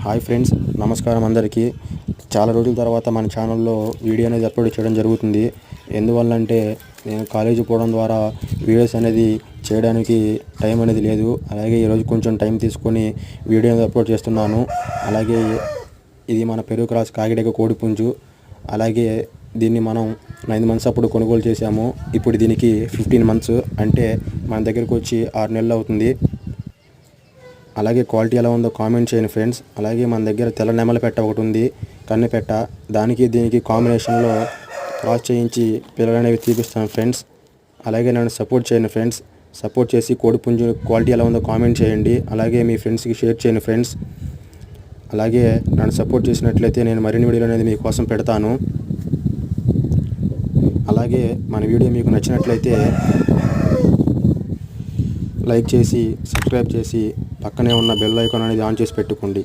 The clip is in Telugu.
హాయ్ ఫ్రెండ్స్, నమస్కారం అందరికీ. చాలా రోజుల తర్వాత మన ఛానల్లో వీడియో అనేది అప్లోడ్ చేయడం జరుగుతుంది. ఎందువల్లంటే నేను కాలేజీ పోవడం ద్వారా వీడియోస్ అనేది చేయడానికి టైం అనేది లేదు. అలాగే ఈరోజు కొంచెం టైం తీసుకొని వీడియో అనేది అప్లోడ్ చేస్తున్నాను. అలాగే ఇది మన పెరుగు క్రాస్ కాకిడెక కోడిపుంజు. అలాగే దీన్ని మనం 9 మంత్స్ అప్పుడు కొనుగోలు చేశాము. ఇప్పుడు దీనికి 15 మంత్స్, అంటే మన దగ్గరకు వచ్చి 6 నెలలు అవుతుంది. అలాగే క్వాలిటీ ఎలా ఉందో కామెంట్ చేయండి ఫ్రెండ్స్. అలాగే మన దగ్గర తెల్ల నెమలి పెట్ట ఒకటి ఉంది, కన్నె పెట్ట. దానికి దీనికి కాంబినేషన్లో క్రాస్ చేయించి పిల్లలు అనేవి తీపిస్తాను ఫ్రెండ్స్. అలాగే నన్ను సపోర్ట్ చేయండి ఫ్రెండ్స్. సపోర్ట్ చేసి కోడిపుంజు క్వాలిటీ ఎలా ఉందో కామెంట్ చేయండి. అలాగే మీ ఫ్రెండ్స్కి షేర్ చేయండి ఫ్రెండ్స్. అలాగే నన్ను సపోర్ట్ చేసినట్లయితే నేను మరిన్ని వీడియోలు అనేది మీకోసం పెడతాను. అలాగే మన వీడియో మీకు నచ్చినట్లయితే లైక్ చేసి, సబ్స్క్రైబ్ చేసి, పక్కనే ఉన్న బెల్ ఐకాన్ అనేది ఆన్ చేసి పెట్టుకోండి.